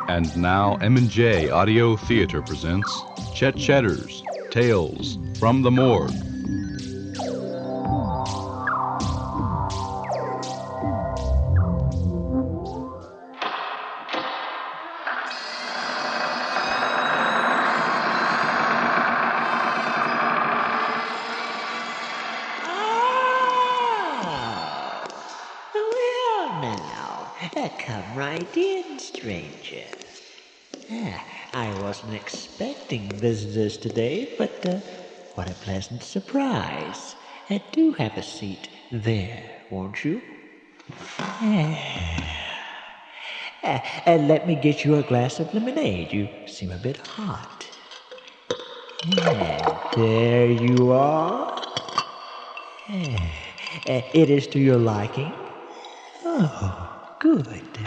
And now M&J Audio Theater presents Chet Chetter's Tales from the Morgue. Come right in, stranger. I wasn't expecting visitors today, but what a pleasant surprise. Do have a seat there, won't you? Let me get you a glass of lemonade. You seem a bit hot. There you are. It is to your liking? Oh. Good.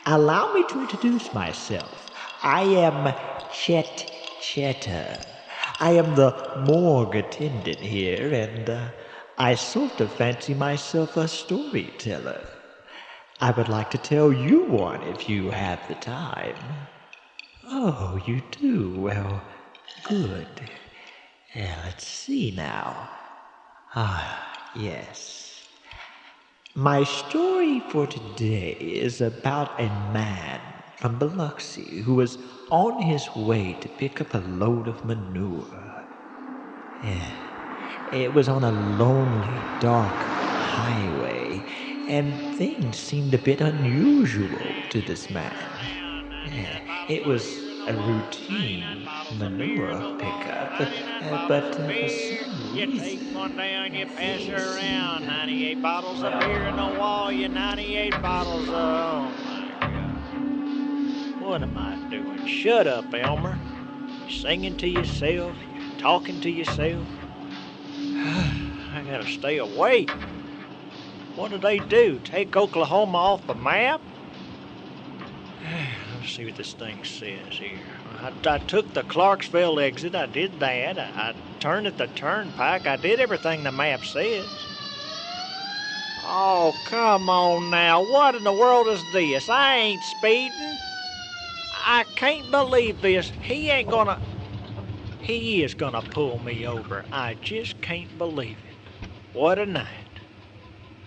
Allow me to introduce myself. I am Chet Chetter. I am the morgue attendant here, and I sort of fancy myself a storyteller. I would like to tell you one if you have the time. Oh, you do? Well, good. Let's see now. Yes. My story for today is about a man from Biloxi who was on his way to pick up a load of manure. It was on a lonely, dark highway, and things seemed a bit unusual to this man. It was a routine manure pickup, but for some You reason... take one down, you pass her around. 98 bottles of beer in the wall, you 98 bottles of... Oh, my God. What am I doing? Shut up, Elmer. You're singing to yourself. You're talking to yourself. I gotta stay awake. What did they do? Take Oklahoma off the map? Let's see what this thing says here. I took the Clarksville exit. I did that. I turned at the turnpike. I did everything the map says. Oh, come on now. What in the world is this? I ain't speeding. I can't believe this. He is gonna pull me over. I just can't believe it. What a night.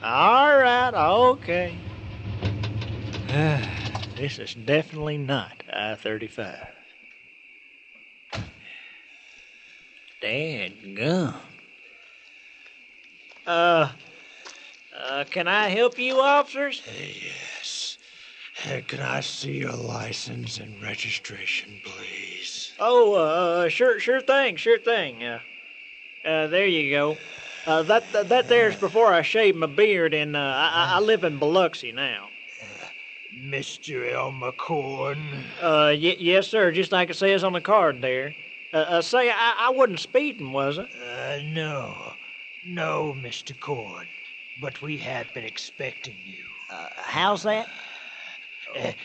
All right, okay. This is definitely not I-35. Dadgum. Can I help you, officers? Yes. Can I see your license and registration, please? Oh, sure thing. There you go. That there's before I shaved my beard, and I live in Biloxi now. Mr. Elmer Corn? Yes, sir, just like it says on the card there. Say, I wasn't speeding, was I? No, Mr. Corn. But we have been expecting you. How's that?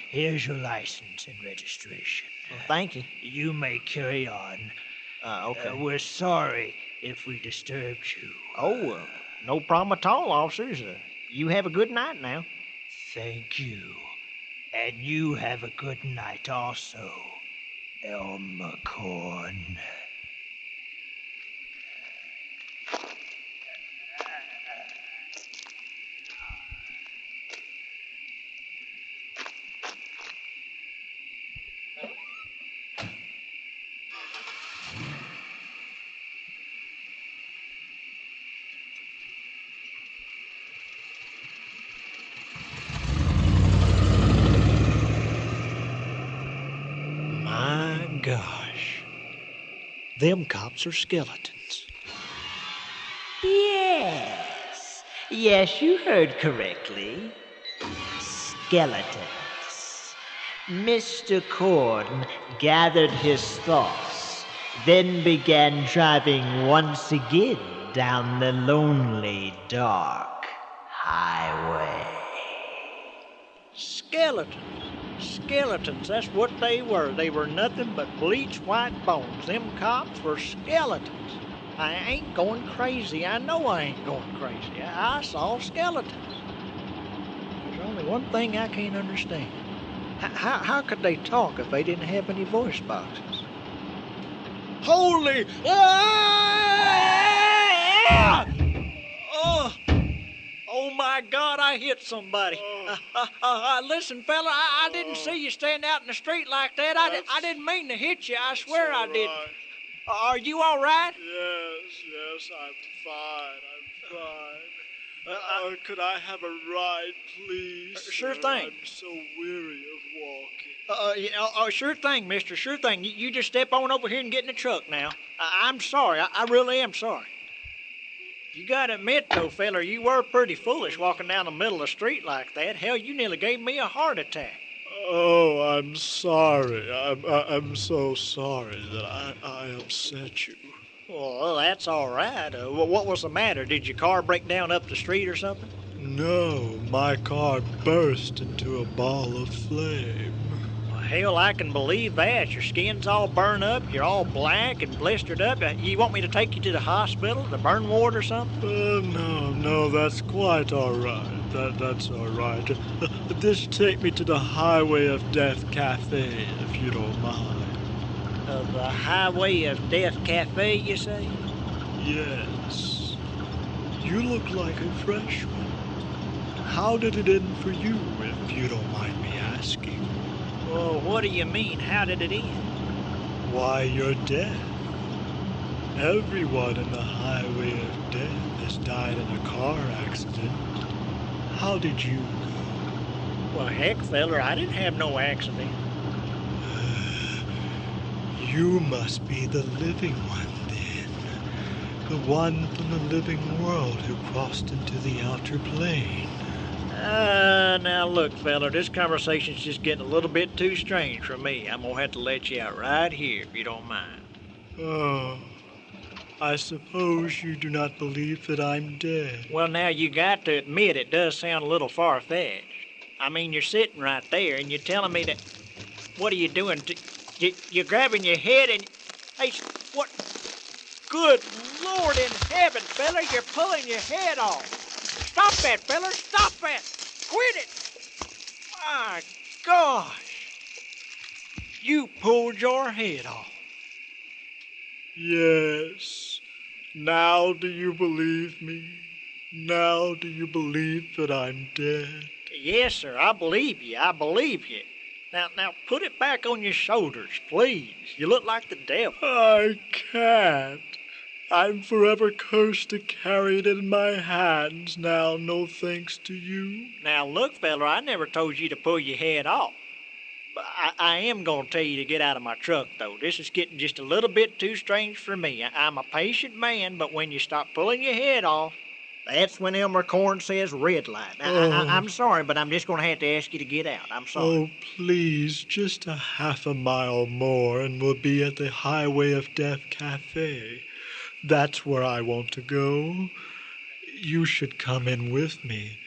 Here's your license and registration. Well, thank you. You may carry on. Okay. We're sorry if we disturbed you. Oh, no problem at all, officers. You have a good night now. Thank you. And you have a good night also, Elmer Corn. Gosh, them cops are skeletons. Yes, you heard correctly. Skeletons. Mr. Corn gathered his thoughts, then began driving once again down the lonely, dark highway. Skeletons, that's what they were. They were nothing but bleached white bones. Them cops were skeletons. I ain't going crazy. I know I ain't going crazy. I saw skeletons. There's only one thing I can't understand. How could they talk if they didn't have any voice boxes? Holy! Ah! Oh my God, I hit somebody. Listen, fella, I didn't see you stand out in the street like that. I didn't mean to hit you. I swear I didn't. Are you all right? Yes, I'm fine. Could I have a ride, please? Sure thing. I'm so weary of walking. Sure thing, mister, sure thing. You just step on over here and get in the truck now. I'm sorry. I really am sorry. You gotta admit, though, feller, you were pretty foolish walking down the middle of the street like that. Hell, you nearly gave me a heart attack. Oh, I'm sorry. I'm so sorry that I upset you. Well, that's all right. What was the matter? Did your car break down up the street or something? No, my car burst into a ball of flame. Well, hell, I can believe that. Your skin's all burned up, you're all black and blistered up. You want me to take you to the hospital, the burn ward or something? No, that's quite all right. That's all right. Just take me to the Highway of Death Cafe, if you don't mind. The Highway of Death Cafe, you say? Yes. You look like a freshman. How did it end for you, if you don't mind me asking? Well, what do you mean? How did it end? Why, you're dead. Everyone in the Highway of Death has died in a car accident. How did you go? Well, heck, feller, I didn't have no accident. You must be the living one, then. The one from the living world who crossed into the outer plane. Now look, feller, this conversation's just getting a little bit too strange for me. I'm gonna have to let you out right here, if you don't mind. Oh, I suppose you do not believe that I'm dead. Well, now, you got to admit it does sound a little far-fetched. I mean, you're sitting right there, and you're telling me that... What are you doing? You're grabbing your head and... Hey, what... Good Lord in heaven, fella, you're pulling your head off. Stop that, fella, stop that. Quit it. My gosh. You pulled your head off. Yes. Now do you believe me? Now do you believe that I'm dead? Yes, sir, I believe you. I believe you. Now, put it back on your shoulders, please. You look like the devil. I can't. I'm forever cursed to carry it in my hands now, no thanks to you. Now, look, fella, I never told you to pull your head off. But I am going to tell you to get out of my truck, though. This is getting just a little bit too strange for me. I'm a patient man, but when you stop pulling your head off, that's when Elmer Corn says red light. I'm sorry, but I'm just going to have to ask you to get out. I'm sorry. Oh, please, just a half a mile more and we'll be at the Highway of Death Cafe. That's where I want to go. You should come in with me.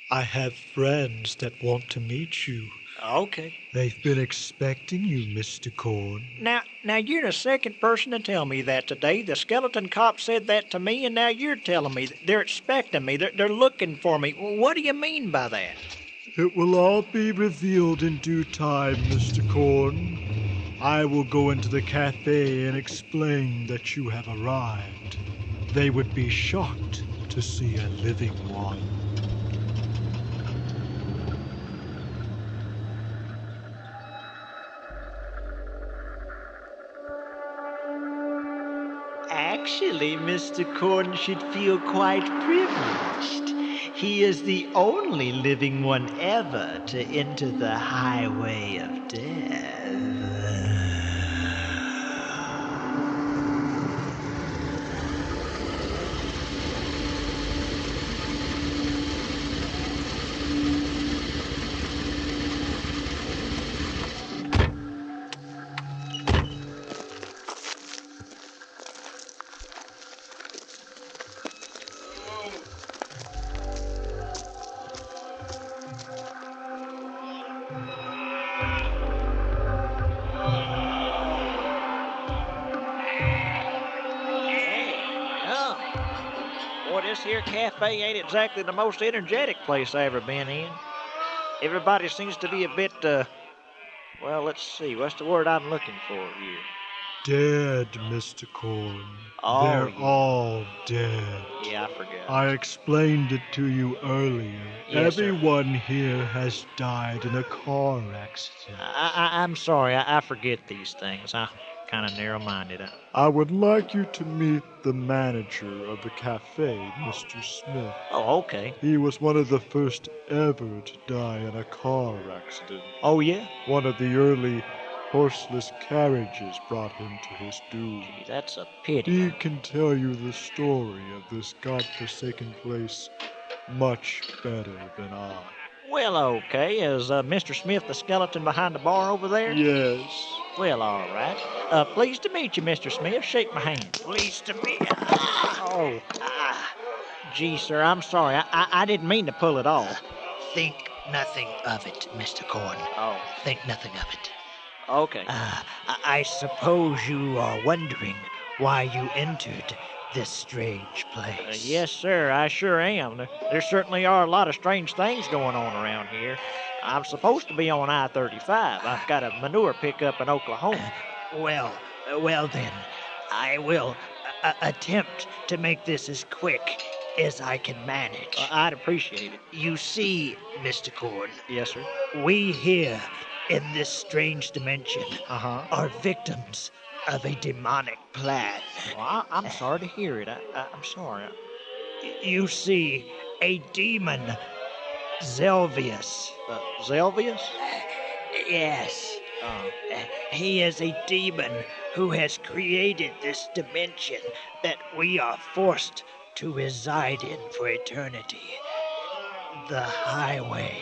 I have friends that want to meet you. Okay. They've been expecting you, Mr. Corn. Now, you're the second person to tell me that today. The skeleton cop said that to me, and now you're telling me they're expecting me. They're looking for me. What do you mean by that? It will all be revealed in due time, Mr. Corn. I will go into the cafe and explain that you have arrived. They would be shocked to see a living one. Actually, Mr. Corn should feel quite privileged. He is the only living one ever to enter the Highway of Death. cafe ain't exactly the most energetic place I ever been in. Everybody seems to be a bit, well, let's see, what's the word I'm looking for here? Dead, Mr. Corn. Oh, They're yeah. all dead. Yeah, I forgot. I explained it to you earlier. Yes, sir. Everyone here has died in a car accident. I'm sorry, I forget these things. I'm kind of narrow-minded. I would like you to meet the manager of the cafe, Mr. Smith. Oh, okay. He was one of the first ever to die in a car accident. Oh, yeah? One of the early horseless carriages brought him to his doom. Gee, that's a pity. He can tell you the story of this godforsaken place much better than I. Well, okay. Is Mr. Smith the skeleton behind the bar over there? Yes. Well, all right. Pleased to meet you, Mr. Smith. Shake my hand. Pleased to meet you. Oh. Gee, sir, I'm sorry. I didn't mean to pull it off. Think nothing of it, Mr. Corn. Oh. Think nothing of it. Okay. I suppose you are wondering why you entered this strange place. Yes, sir, I sure am. There certainly are a lot of strange things going on around here. I'm supposed to be on I-35. I've got a manure pickup in Oklahoma. Well then, I will attempt to make this as quick as I can manage. I'd appreciate it. You see, Mr. Corn, Yes, sir. we here in this strange dimension Uh-huh. are victims of a demonic plan. Well, I'm sorry to hear it. I'm sorry. You see, a demon, Zelvius. Zelvius? Yes. He is a demon who has created this dimension that we are forced to reside in for eternity. The highway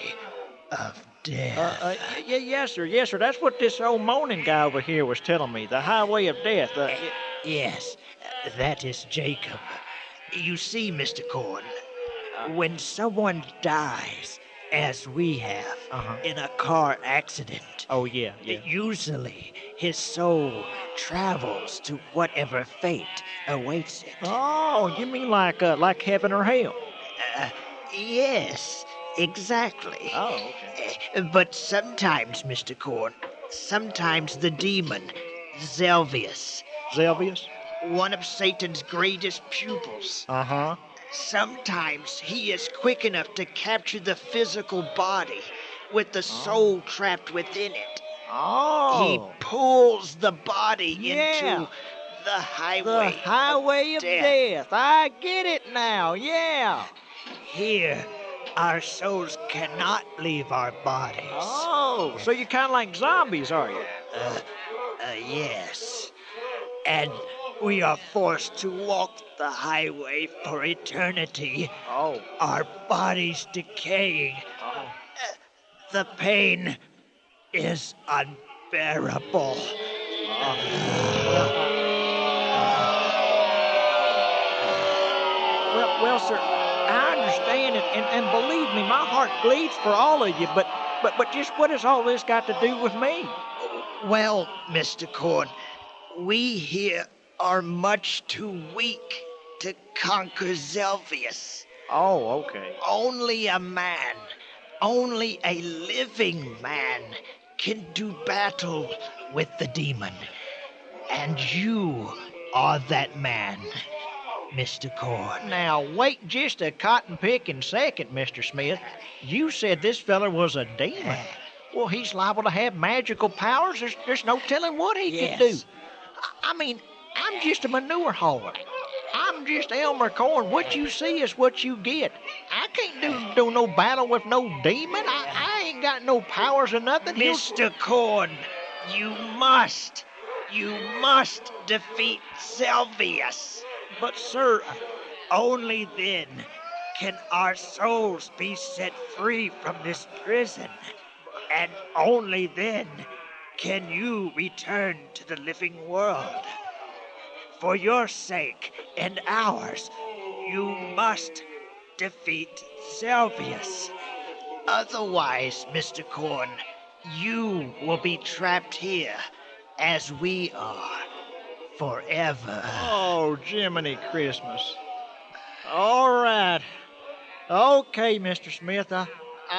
of death. Yes, sir. Yes, sir. That's what this old moaning guy over here was telling me. The highway of death. Yes, that is Jacob. You see, Mr. Corn, when someone dies, as we have, in a car accident, Oh, yeah. usually his soul travels to whatever fate awaits it. Oh, you mean like heaven or hell? Yes, exactly. Oh, okay. But sometimes, Mr. Corn, sometimes the demon, Zelvius, Zelvius? one of Satan's greatest pupils, Uh-huh. sometimes he is quick enough to capture the physical body with the soul trapped within it. Oh. He pulls the body Yeah. into the highway. The highway of death. I get it now. Yeah. Here, our souls cannot leave our bodies. Oh, so you're kind of like zombies, are you? Yes. And we are forced to walk the highway for eternity. Oh. Our bodies decaying. The pain is unbearable. Well, sir, I understand it, and believe me, my heart bleeds for all of you, but just what has all this got to do with me? Well, Mr. Corn, we here are much too weak to conquer Zelvius. Oh, okay. Only a man, only a living man can do battle with the demon. And you are that man, Mr. Corn. Now, wait just a cotton-picking second, Mr. Smith. You said this feller was a demon. Well, he's liable to have magical powers. There's no telling what he could do. I mean, I'm just a manure hauler. I'm just Elmer Corn. What you see is what you get. I can't do no battle with no demon. I ain't got no powers or nothing. Mr. Corn, you must defeat Zelvius. But, sir, Only then can our souls be set free from this prison. And only then can you return to the living world. For your sake and ours, you must defeat Zelvius. Otherwise, Mr. Corn, you will be trapped here as we are forever. oh, Jiminy Christmas. All right. Okay, Mr. Smith.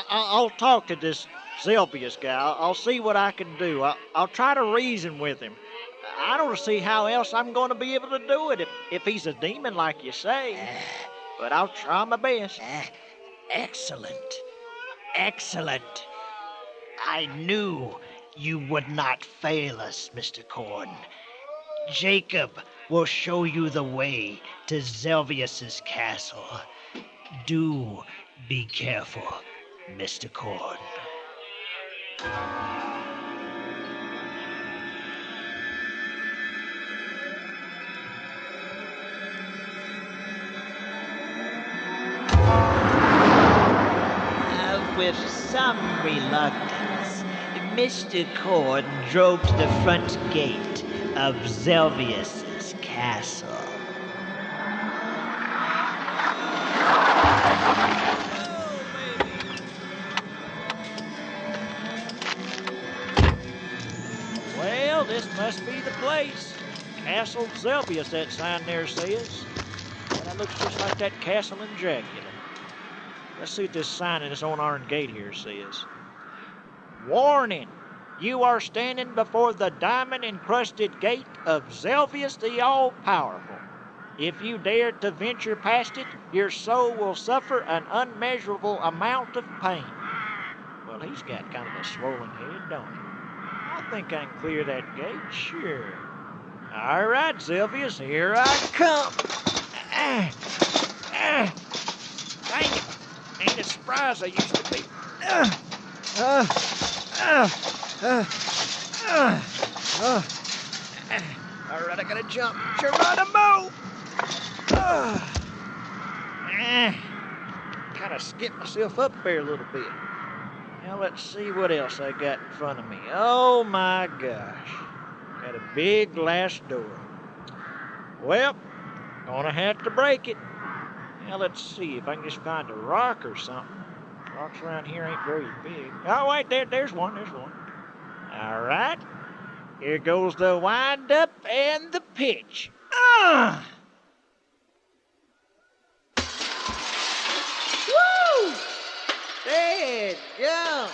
I'll talk to this Zelpius guy. I'll see what I can do. I'll try to reason with him. I don't see how else I'm going to be able to do it if he's a demon like you say. But I'll try my best. Excellent. Excellent. I knew you would not fail us, Mr. Corn. Jacob will show you the way to Zelvius's castle. Do be careful, Mr. Corn. With some reluctance, Mr. Corn drove to the front gate of Zelvius's castle. Well, this must be the place. Castle Zelvius, that sign there says. And that looks just like that castle in Dracula. Let's see what this sign in this own iron gate here says. Warning! You are standing before the diamond-encrusted gate of Zelvius the All-Powerful. If you dare to venture past it, your soul will suffer an unmeasurable amount of pain. Well, he's got kind of a swollen head, don't he? I think I can clear that gate, sure. All right, Zelvius, here I come. Dang it. Ain't as spry as I used to be. All right, I gotta jump. Geronimo! Kind of skipped myself up there a little bit. Now let's see what else I got in front of me. Oh my gosh. Got a big glass door. Well, gonna have to break it. Now let's see if I can just find a rock or something. Rocks around here ain't very big. Oh wait, there's one. All right. Here goes the wind up and the pitch. Woo! Dead gum.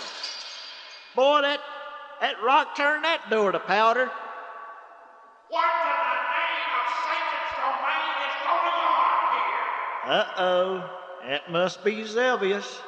Boy, that rock turned that door to powder. What in the name of Satan's domain is going on here? Uh-oh, that must be Zelvius,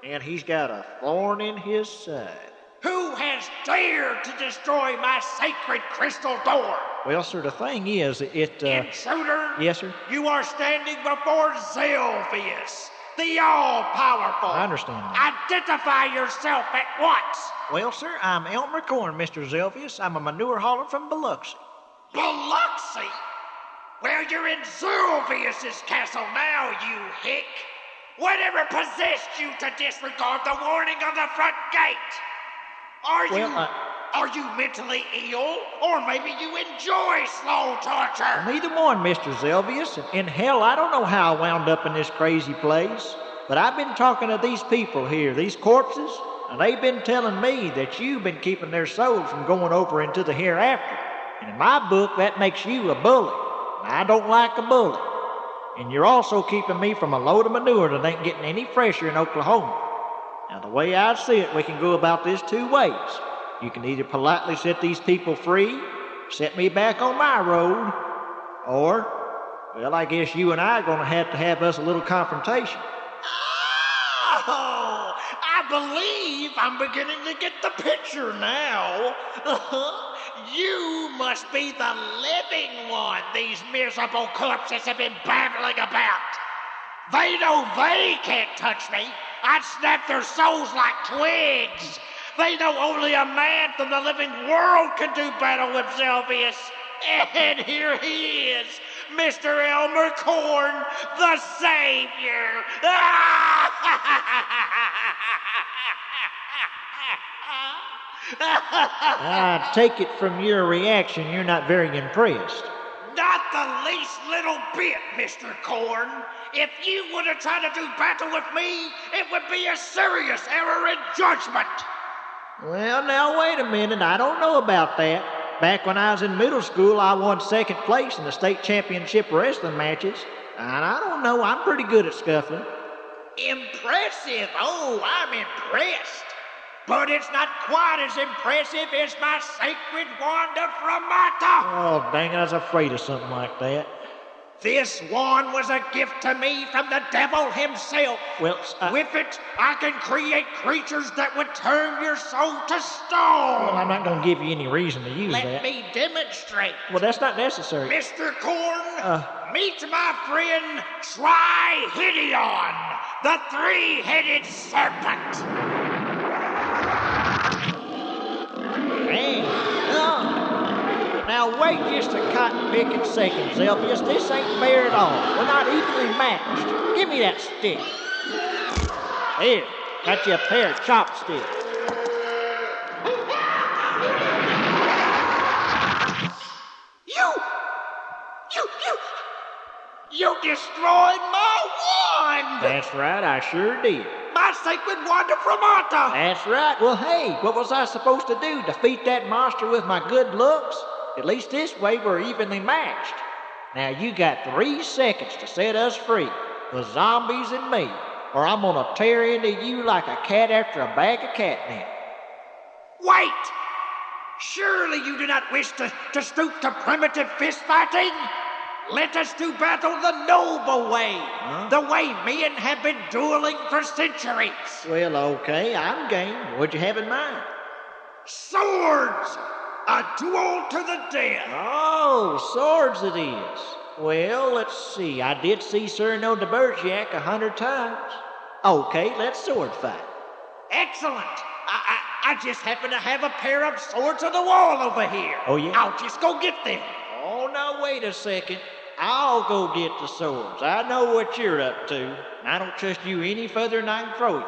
and he's got a thorn in his side. Who has dared to destroy my sacred crystal door? Well, sir, the thing is, Intruder? Yes, sir? You are standing before Zelvius, the all-powerful. I understand that. Identify yourself at once. Well, sir, I'm Elmer Corn, Mr. Zelvius. I'm a manure hauler from Biloxi. Biloxi? Well, you're in Zelvius's castle now, you hick. Whatever possessed you to disregard the warning on the front gate? Are you mentally ill? Or maybe you enjoy slow torture? Neither one, Mr. Zelvius. In hell, I don't know how I wound up in this crazy place. But I've been talking to these people here, these corpses, and they've been telling me that you've been keeping their souls from going over into the hereafter. And in my book, that makes you a bully. And I don't like a bully. And you're also keeping me from a load of manure that ain't getting any fresher in Oklahoma. Now, the way I see it, we can go about this two ways. You can either politely set these people free, set me back on my road, or, well, I guess you and I are going to have us a little confrontation. Oh, I believe I'm beginning to get the picture now. You must be the living one these miserable corpses have been babbling about. They know they can't touch me. I'd snap their souls like twigs. They know only a man from the living world can do battle with Zelvius. And here he is, Mr. Elmer Corn, the Savior. I take it from your reaction you're not very impressed. Not the least little bit, Mr. Corn. If you were to try to do battle with me, it would be a serious error in judgment. Well, now, wait a minute. I don't know about that. Back when I was in middle school, I won second place in the state championship wrestling matches. And I don't know, I'm pretty good at scuffling. Impressive. Oh, I'm impressed. But it's not quite as impressive as my sacred wand of Framata. Oh, dang it, I was afraid of something like that. This wand was a gift to me from the devil himself. Well, With it, I can create creatures that would turn your soul to well, stone. I'm not going to give you any reason to use Let that. me demonstrate. Well, that's not necessary. Mr. Corn, meet my friend Trihydion, the three-headed serpent. Man, now wait just a cotton-picking second, Zelpius. This ain't fair at all. We're not evenly matched. Give me that stick. Here, got you a pair of chopsticks. You destroyed my wand! That's right, I sure did. My sacred wand of Framata! That's right. Well, hey, what was I supposed to do? Defeat that monster with my good looks? At least this way we're evenly matched. Now you got 3 seconds to set us free, the zombies and me, or I'm gonna tear into you like a cat after a bag of catnip. Wait! Surely you do not wish to stoop to primitive fist fighting? Let us do battle the noble way, the way men have been dueling for centuries. Well, okay, I'm game. What'd you have in mind? Swords! A duel to the death! Oh, swords it is. Well, let's see. I did see Cyrano de Bergerac 100 times. Okay, let's sword fight. Excellent! I just happen to have a pair of swords on the wall over here. Oh, yeah? I'll just go get them. Oh, now wait a second. I'll go get the swords. I know what you're up to. I don't trust you any further than I can throw you.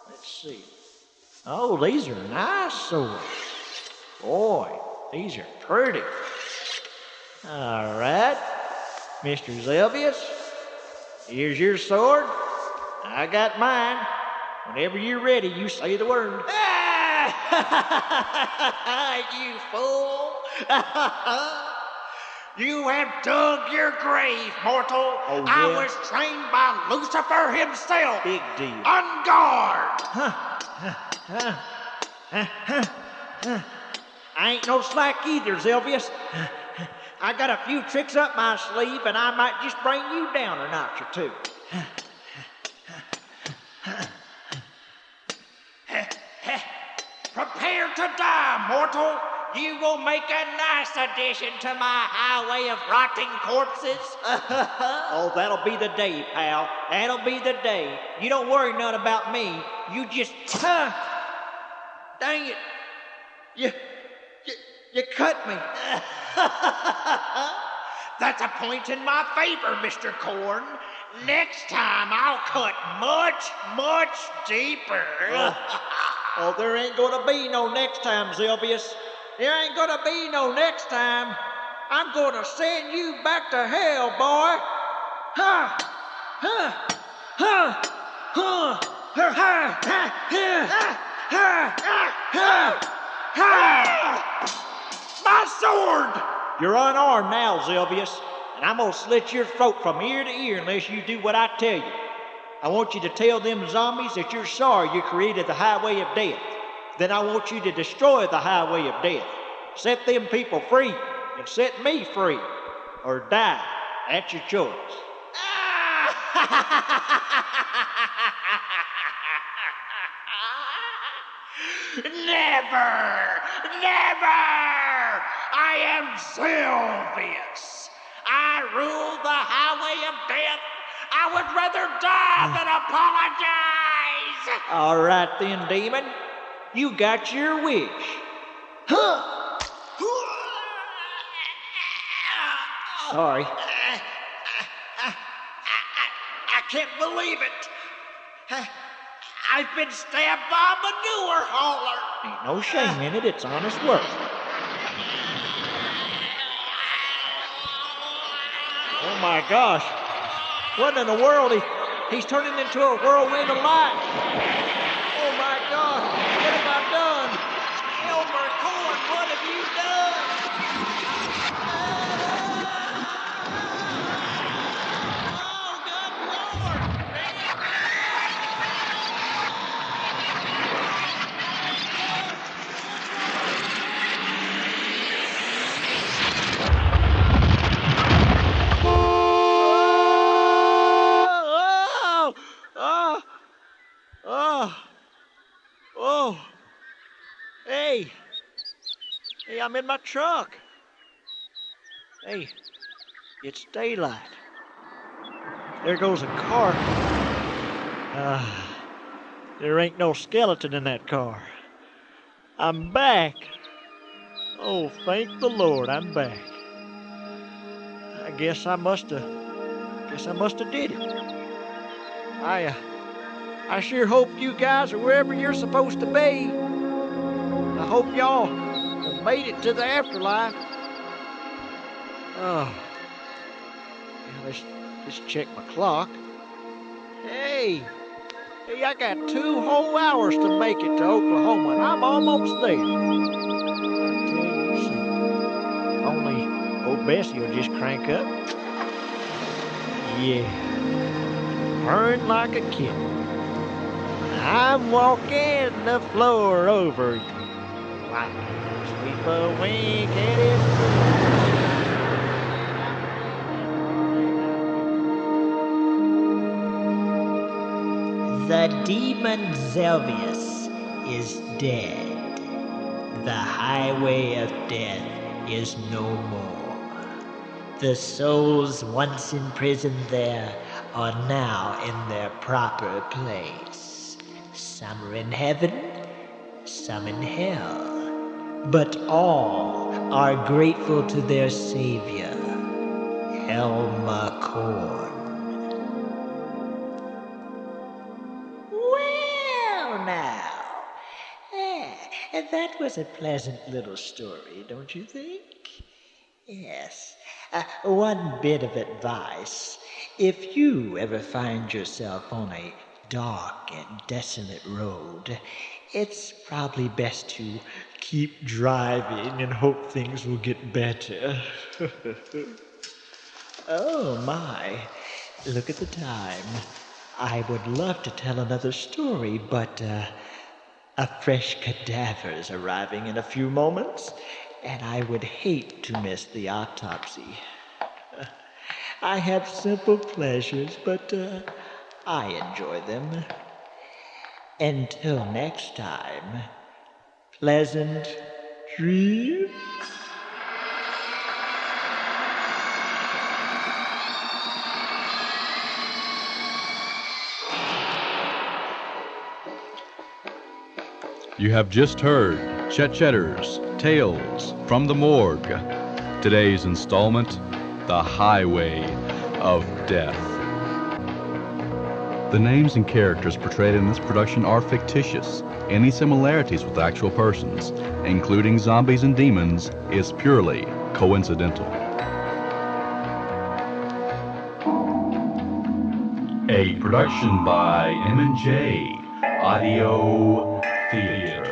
Let's see. Oh, these are nice swords. Boy, these are pretty. All right, Mr. Zelvius, here's your sword. I got mine. Whenever you're ready, you say the word. You fool! You have dug your grave, mortal. Oh, I yeah? was trained by Lucifer himself. Big deal. On guard! I ain't no slack either, Zelvius. I got a few tricks up my sleeve, and I might just bring you down a notch or two. Prepare to die, mortal. You will make a nice addition to my highway of rotting corpses. Oh, that'll be the day, pal. That'll be the day. You don't worry none about me. You just... Dang it. You cut me. That's a point in my favor, Mr. Corn. Next time I'll cut much, much deeper. Oh, there ain't gonna be no next time, Zelvius. There ain't gonna be no next time. I'm gonna send you back to hell, boy. My sword! You're unarmed now, Zelvius, and I'm gonna slit your throat from ear to ear unless you do what I tell you. I want you to tell them zombies that you're sorry you created the highway of death. Then I want you to destroy the highway of death. Set them people free and set me free. Or die. That's your choice. Never! Never! I am Zelvius. I rule the highway of death. I would rather die than apologize. All right then, demon. You got your wish. Sorry. I can't believe it. I've been stabbed by a manure hauler. Ain't no shame in it. It's honest work. Oh my gosh. What in the world? He's turning into a whirlwind of light. Oh my God. What have I done? Elmer Corn, what have you done? I'm in my truck. Hey, it's daylight. There goes a car. There ain't no skeleton in that car. I'm back. Oh, thank the Lord, I'm back. I guess I must have did it. I sure hope you guys are wherever you're supposed to be. I hope y'all made it to the afterlife. Oh, yeah, let's check my clock. Hey, I got 2 whole hours to make it to Oklahoma, and I'm almost there. I'll tell you something. Only old Bessie will just crank up. Yeah, purring like a kitten. I'm walking the floor over you. Like sweep a wink at The demon Zelvius is dead. The highway of death is no more. The souls once imprisoned there are now in their proper place. Some are in heaven, some in hell, but all are grateful to their savior, Elmer Corn. Well, now, that was a pleasant little story, don't you think? Yes. One bit of advice. If you ever find yourself on a dark and desolate road, it's probably best to keep driving and hope things will get better. Oh, my. Look at the time. I would love to tell another story, but a fresh cadaver is arriving in a few moments, and I would hate to miss the autopsy. I have simple pleasures, but I enjoy them. Until next time, pleasant dreams. You have just heard Chet Chetter's Tales from the Morgue. Today's installment, The Highway of Death. The names and characters portrayed in this production are fictitious. Any similarities with actual persons, including zombies and demons, is purely coincidental. A production by M&J Audio Theater.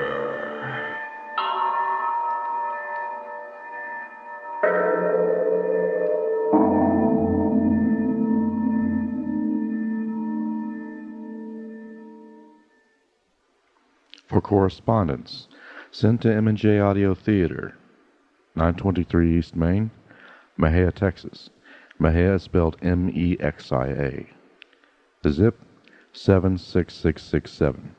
For correspondence, send to M&J Audio Theater, 923 East Main, Mexia, Texas. Mexia is spelled Mexia. The zip 76667.